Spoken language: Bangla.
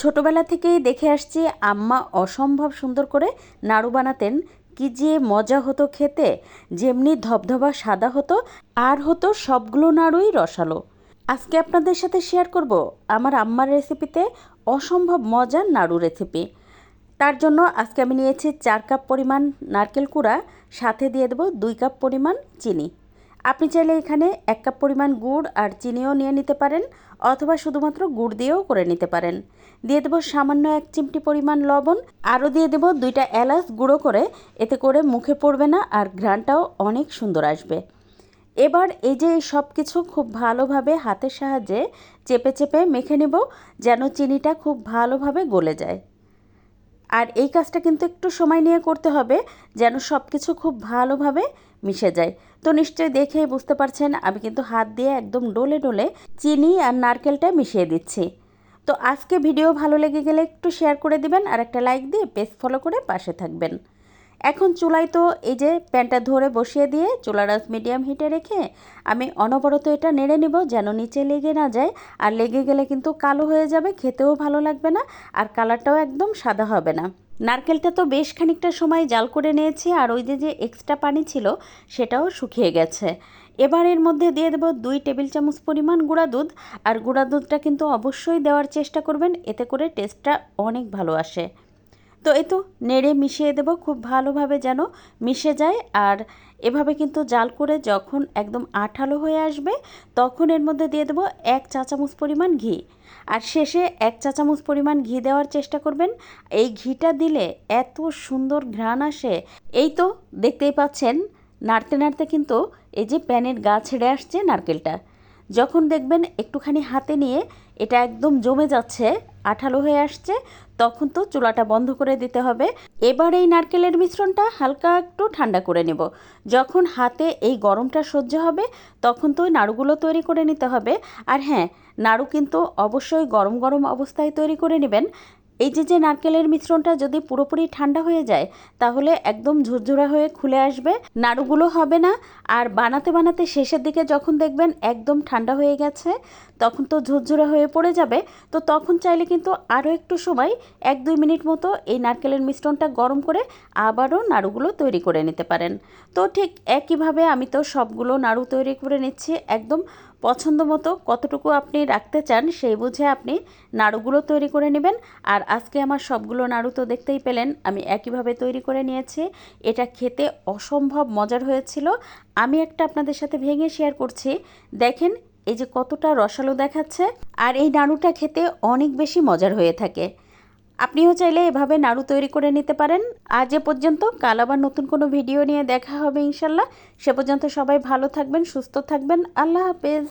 ছোটবেলা থেকেই দেখে আসছি আম্মা অসম্ভব সুন্দর করে নাড়ু বানাতেন। কি যে মজা হতো খেতে, যেমনি ধবধবা সাদা হতো আর হতো সবগুলো নাড়ুই রসালো। আজকে আপনাদের সাথে শেয়ার করব আমার আম্মার রেসিপিতে অসম্ভব মজার নাড়ু রেসিপি। তার জন্য আজকে আমি নিয়েছি 4 কাপ পরিমাণ নারকেল কুড়া, সাথে দিয়ে দেবো 2 কাপ পরিমাণ চিনি। আপনি চাইলে এখানে 1 কাপ পরিমাণ গুড় আর চিনিও নিয়ে নিতে পারেন, অথবা শুধুমাত্র গুড় দিয়েও করে নিতে পারেন। দিয়ে দেবো সামান্য 1 চিমটি পরিমাণ লবণ, আরও দিয়ে দেবো 2টা এলাচ গুঁড়ো করে, এতে করে মুখে পড়বে না আর ঘ্রাণটাও অনেক সুন্দর আসবে। এবার এই যে সব কিছু খুব ভালোভাবে হাতের সাহায্যে চেপে চেপে মেখে নেব, যেন চিনিটা খুব ভালোভাবে গলে যায়। আর এই কাজটা কিন্তু একটু সময় নিয়ে করতে হবে, যেন সব কিছু খুব ভালোভাবে মিশে যায়। তো নিশ্চয়ই দেখেই বুঝতে পারছেন আমি কিন্তু হাত দিয়ে একদম ডলে ডলে চিনি আর নারকেলটা মিশিয়ে দিচ্ছি। তো আজকে ভিডিও ভালো লেগে গেলে একটু শেয়ার করে দিবেন আর একটা লাইক দিয়ে পেজ ফলো করে পাশে থাকবেন। এখন চুলায় তো এই যে প্যানটা ধরে বসিয়ে দিয়ে চুলার আঁচ মিডিয়াম হিটে রেখে আমি অনবরত এটা নেড়ে নিব, যেন নিচে লেগে না যায়। আর লেগে গেলে কিন্তু কালো হয়ে যাবে, খেতেও ভালো লাগবে না, আর কালারটাও একদম সাদা হবে না। নারকেলটা তো বেশ খানিকটা সময় জাল করে নিয়েছি, আর ওই যে এক্সট্রা পানি ছিল সেটাও শুকিয়ে গেছে। এবার এর মধ্যে দিয়ে দেবো 2 টেবিল চামচ পরিমাণ গুঁড়া দুধ। আর গুঁড়া দুধটা কিন্তু অবশ্যই দেওয়ার চেষ্টা করবেন, এতে করে টেস্টটা অনেক ভালো আসে। তো এই তো নেড়ে মিশিয়ে দেব খুব ভালোভাবে, যেন মিশে যায়। আর এভাবে কিন্তু জাল করে যখন একদম আঠালো হয়ে আসবে, তখন এর মধ্যে দিয়ে দেবো 1 চা চামচ পরিমাণ ঘি। আর শেষে 1 চা চামচ পরিমাণ ঘি দেওয়ার চেষ্টা করবেন। এই ঘিটা দিলে এত সুন্দর ঘ্রাণ আসে। এই তো দেখতেই পাচ্ছেন, নাড়তে নাড়তে কিন্তু এই যে প্যানের গা ছেড়ে আসছে নারকেলটা। যখন দেখবেন একটুখানি হাতে নিয়ে এটা একদম জমে যাচ্ছে, আঠালো হয়ে আসছে, তখন তো চুলাটা বন্ধ করে দিতে হবে। এবার এই নারকেলের মিশ্রণটা হালকা একটু ঠান্ডা করে নেব। যখন হাতে এই গরমটা সহ্য হবে, তখন তো ওই নাড়ুগুলো তৈরি করে নিতে হবে। আর হ্যাঁ, নাড়ু কিন্তু অবশ্যই গরম গরম অবস্থায় তৈরি করে নেবেন। এই যে নারকেলের মিশ্রণটা যদি পুরোপুরি ঠান্ডা হয়ে যায়, তাহলে একদম ঝুরঝুরা হয়ে খুলে আসবে, নাড়ুগুলো হবে না। আর বানাতে বানাতে শেষের দিকে যখন দেখবেন একদম ঠান্ডা হয়ে গেছে, তখন তো ঝুরঝুরা হয়ে পড়ে যাবে। তো তখন চাইলে কিন্তু আরও একটু সময় 1-2 মিনিট মতো এই নারকেলের মিশ্রণটা গরম করে আবারও নাড়ুগুলো তৈরি করে নিতে পারেন। তো ঠিক একইভাবে আমি তো সবগুলো নাড়ু তৈরি করে নিচ্ছি। একদম পছন্দ মতো কতটুকু আপনি রাখতে চান সেই বুঝে আপনি নাড়ুগুলো তৈরি করে নেবেন। আর আজকে আমার সবগুলো নাড়ু তো দেখতেই পেলেন আমি একইভাবে তৈরি করে নিয়েছি। এটা খেতে অসম্ভব মজার হয়েছিল। আমি একটা আপনাদের সাথে ভেঙে শেয়ার করছি, দেখেন এই যে কতটা রসালো দেখাচ্ছে। আর এই নাড়ুটা খেতে অনেক বেশি মজার হয়ে থাকে। আপনিও চাইলে এভাবে নাড়ু তৈরি করে নিতে পারেন। আজ এ পর্যন্ত, কাল আবার নতুন কোনো ভিডিও নিয়ে দেখা হবে ইনশাল্লাহ। সে পর্যন্ত সবাই ভালো থাকবেন, সুস্থ থাকবেন। আল্লাহ হাফেজ।